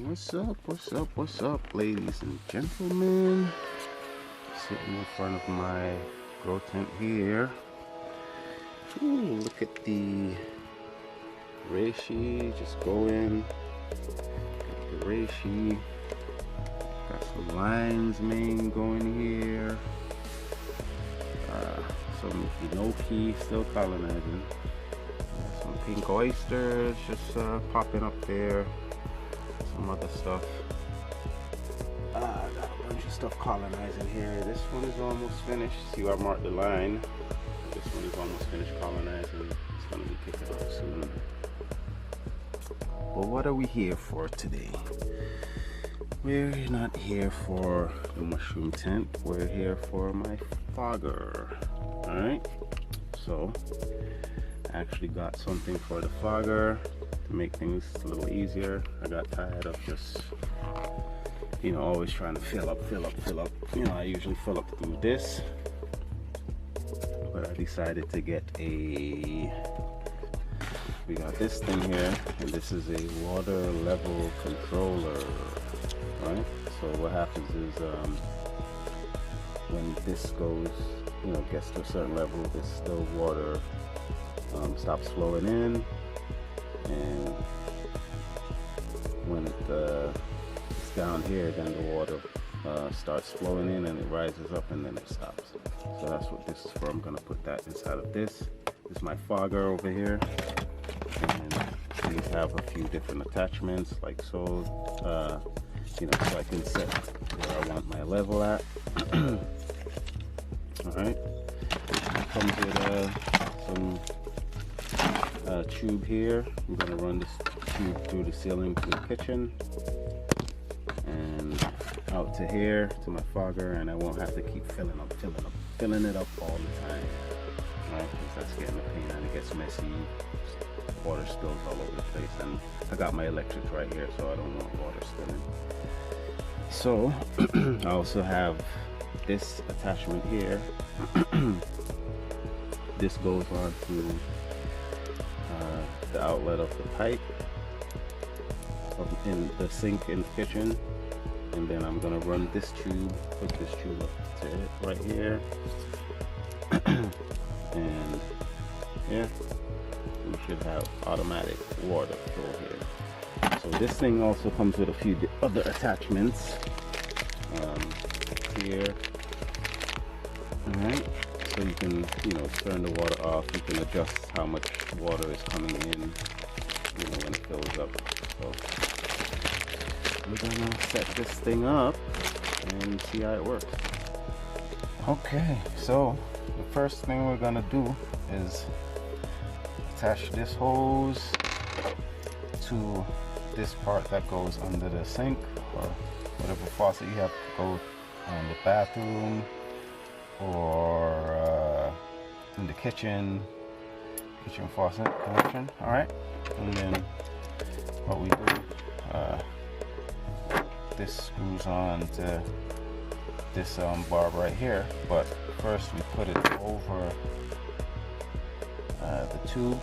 What's up, ladies and gentlemen? Sitting in front of my grow tent here. Ooh, look at the reishi just going. Got the reishi. Got some lion's mane going here. Some enoki still colonizing. Some pink oysters just popping up there. Some other stuff. I got a bunch of stuff colonizing here. This one is almost finished. See where I marked the line? This one is almost finished colonizing. It's gonna be kicking off soon. But what are we here for today? We're not here for the mushroom tent. We're here for my fogger. Alright? So, I actually got something for the fogger to make things a little easier. I got tired of just, always trying to fill up. I usually fill up through this, but I decided to get we got this thing here, and this is a water level controller, right? So what happens is when this goes, gets to a certain level, the water stops flowing in, and when it's down here, then the water starts flowing in and it rises up and then it stops. So that's what this is for. I'm going to put that inside of this. This is my fogger over here, and these have a few different attachments like so, so I can set where I want my level at. Alright, it comes with some tube here. I'm going to run this tube through the ceiling to the kitchen and out to here to my fogger, and I won't have to keep filling it up all the time, right? Because that's getting a pain and it gets messy. Water spills all over the place, and I got my electrics right here, so I don't want water spilling. So I also have this attachment here. This goes on to the outlet of the pipe in the sink in the kitchen, and then I'm gonna run this tube, put this tube up to it right here, and yeah, we should have automatic water flow here. So this thing also comes with a few other attachments here. Alright, so you can turn the water off. You can adjust how much water is coming in when it fills up. So we're gonna set this thing up and see how it works. Okay, so the first thing we're gonna do is attach this hose to this part that goes under the sink or whatever faucet you have to go in the bathroom or in the kitchen faucet connection. All right, and then what we do, this screws on to this barb right here, but first we put it over the tube,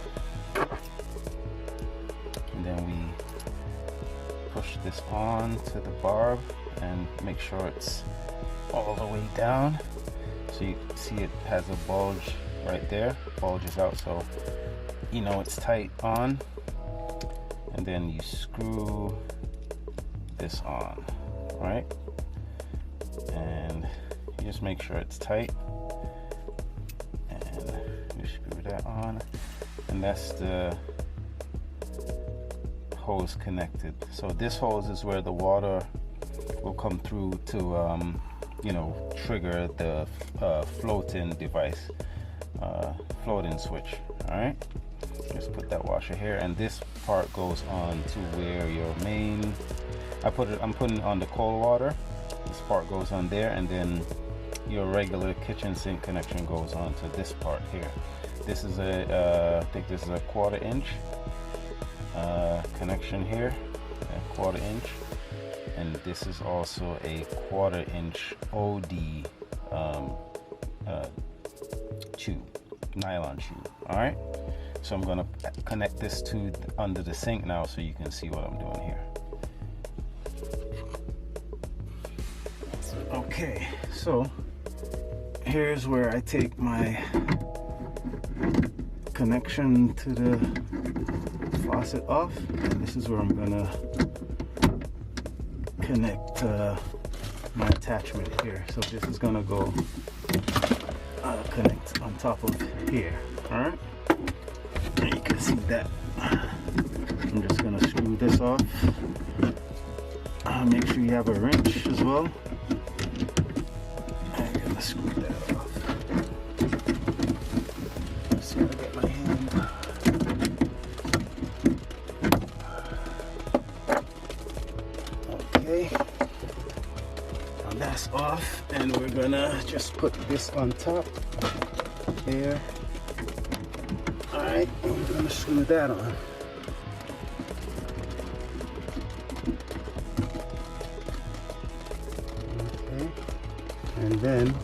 and then we push this on to the barb and make sure it's all the way down. So you see it has a bulge right there, bulges out, so it's tight on, and then you screw this on, right? And you just make sure it's tight, and you screw that on, and that's the hose connected. So this hose is where the water will come through to trigger the floating device, floating switch. All right, just put that washer here, and this part goes on to where your main, I'm putting on the cold water. This part goes on there, and then your regular kitchen sink connection goes on to this part here. This is I think this is a 1/4 inch connection here, a 1/4 inch, and this is also a 1/4 inch OD tube, nylon tube. All right, so I'm gonna connect this to under the sink now, so you can see what I'm doing here. Okay, so here's where I take my connection to the faucet off, and this is where I'm gonna connect my attachment here. So this is gonna go connect on top of here. All right, and you can see that. I'm just gonna screw this off. Make sure you have a wrench as well. I'm gonna screw that off. Just gotta get my hand. Okay, now that's off, and we're gonna just put this on top here. All right, and we're gonna screw that on. And then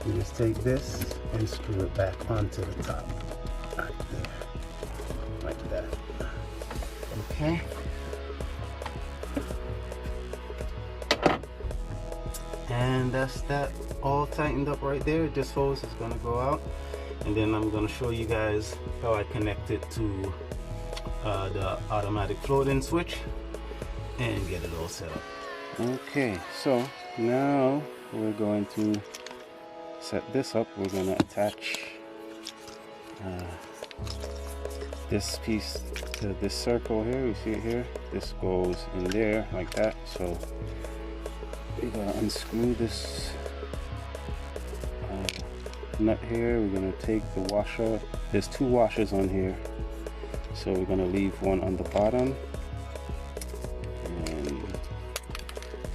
you just take this and screw it back onto the top, right there, like that. Okay. And that's that all tightened up right there. This hose is gonna go out, and then I'm gonna show you guys how I connect it to the automatic floating switch and get it all set up. Okay, so now we're going to set this up. We're going to attach this piece to this circle here. You see it here? This goes in there like that. So we're going to unscrew this nut here. We're going to take the washer. There's two washers on here, so we're going to leave one on the bottom.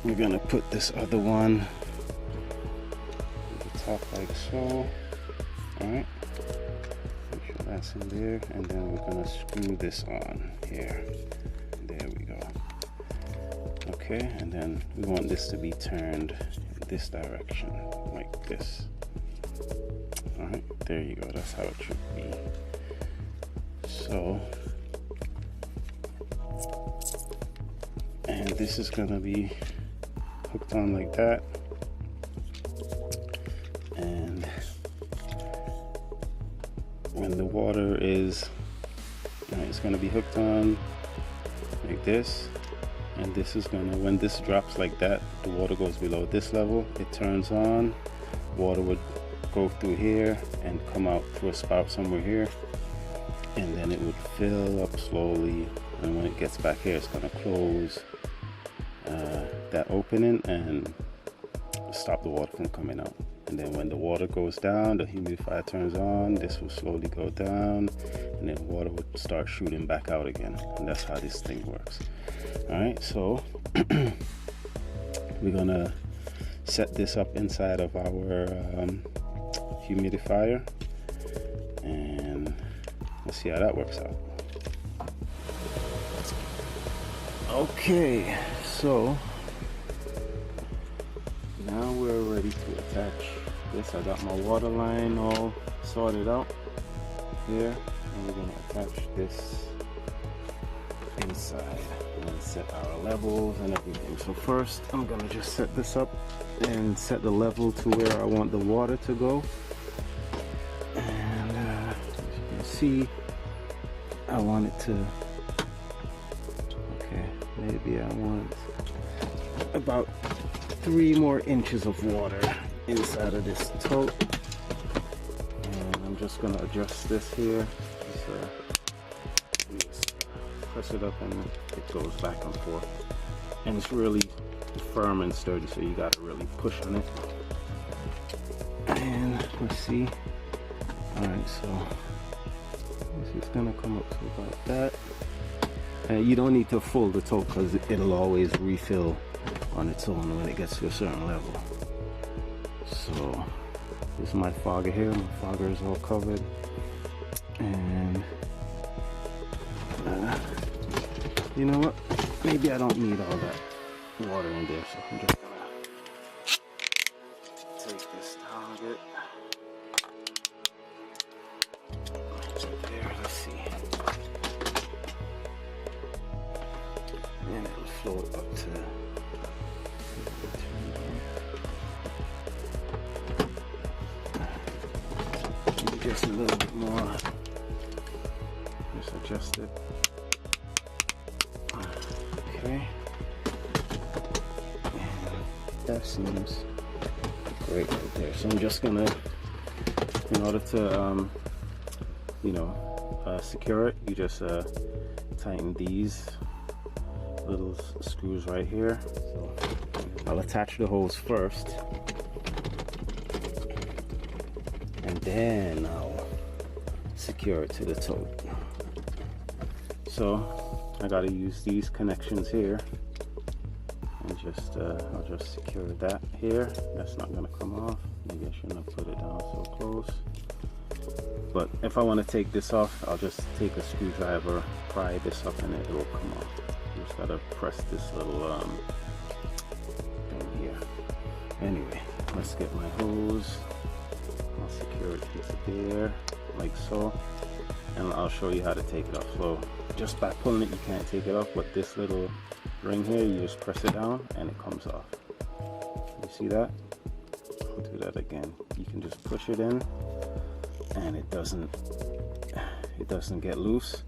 We're gonna put this other one at the top like so. Alright, make sure that's in there, and then we're gonna screw this on here. There we go. Okay, and then we want this to be turned in this direction, like this. Alright, there you go, that's how it should be. So, and this is gonna be hooked on like that, and when the water is, it's going to be hooked on like this, and this is gonna, when this drops like that, the water goes below this level, it turns on, water would go through here and come out through a spout somewhere here, and then it would fill up slowly, and when it gets back here, it's going to close that opening and stop the water from coming out. And then when the water goes down, the humidifier turns on, this will slowly go down, and then water would start shooting back out again. And that's how this thing works. All right, so we're gonna set this up inside of our humidifier, and let's see how that works out. Okay, so now we're ready to attach this. I got my water line all sorted out here, and we're going to attach this inside and set our levels and everything. So first I'm going to just set this up and set the level to where I want the water to go, and as you can see, I want it to, maybe I want about 3 more inches of water inside of this tote, and I'm just gonna adjust this here. Just press it up and it goes back and forth, and it's really firm and sturdy, so you gotta really push on it. And let's see. All right, so this is gonna come up to about that. You don't need to fold the tote because it'll always refill on its own when it gets to a certain level. So this is my fogger here. My fogger is all covered, and you know what? Maybe I don't need all that water in there, so I'm just gonna take this down a bit. There, let's see. And it'll float up to just adjust it. Okay. And that seems great right there. So I'm just gonna, in order to you know, secure it, you just tighten these little screws right here. So I'll attach the hose first, and then I'll secure it to the tote. So I gotta use these connections here, and just I'll just secure that here. That's not gonna come off. Maybe I shouldn't have put it down so close. But if I want to take this off, I'll just take a screwdriver, pry this up, and it will come off. You just gotta press this little thing here. Anyway, let's get my hose. I'll secure it there, like so, and I'll show you how to take it off. So just by pulling it, you can't take it off, but this little ring here, you just press it down and it comes off. You see that? I'll do that again. You can just push it in and it doesn't get loose.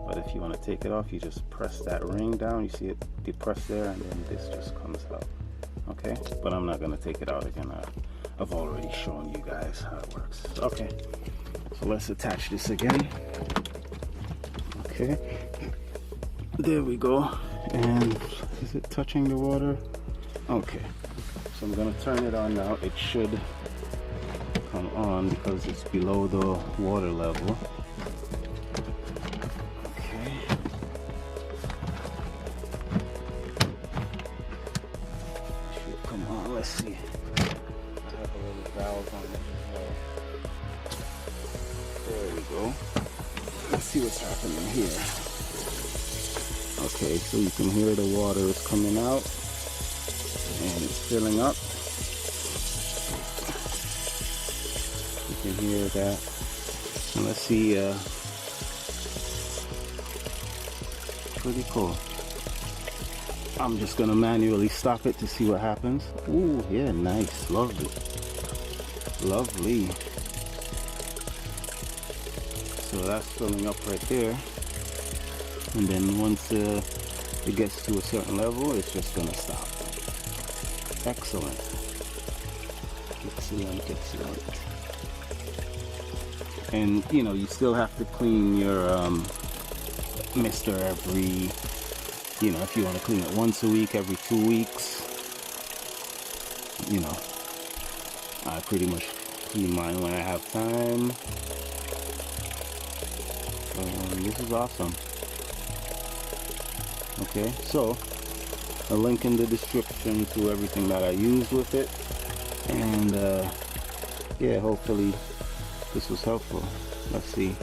But if you want to take it off, you just press that ring down. You see it depressed there, and then this just comes out. Okay, but I'm not going to take it out again. I've already shown you guys how it works. Okay, so let's attach this again. Okay, there we go. And is it touching the water? Okay, so I'm going to turn it on now. It should come on because it's below the water level. Okay. It should come on. Let's see. I have a little valve on it as well. There we go. Let's see what's happening here. Okay, so you can hear the water is coming out and it's filling up. You can hear that. And let's see, pretty cool. I'm just gonna manually stop it to see what happens. Ooh, yeah, nice, lovely, lovely. So that's filling up right there. And then once it gets to a certain level, it's just gonna stop. Excellent. Excellent, excellent. And you know, you still have to clean your mister every, you know, if you want to clean it once a week, every 2 weeks. You know, I pretty much clean mine when I have time. This is awesome. Okay, so a link in the description to everything that I used with it, and yeah, hopefully this was helpful. Let's see.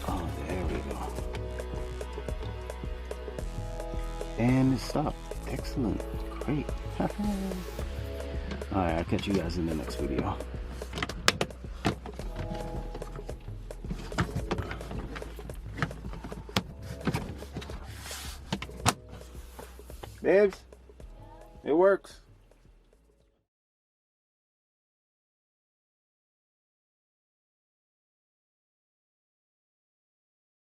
Oh, there we go. And it stopped. Excellent. Great. Alright, I'll catch you guys in the next video. Babes, it works.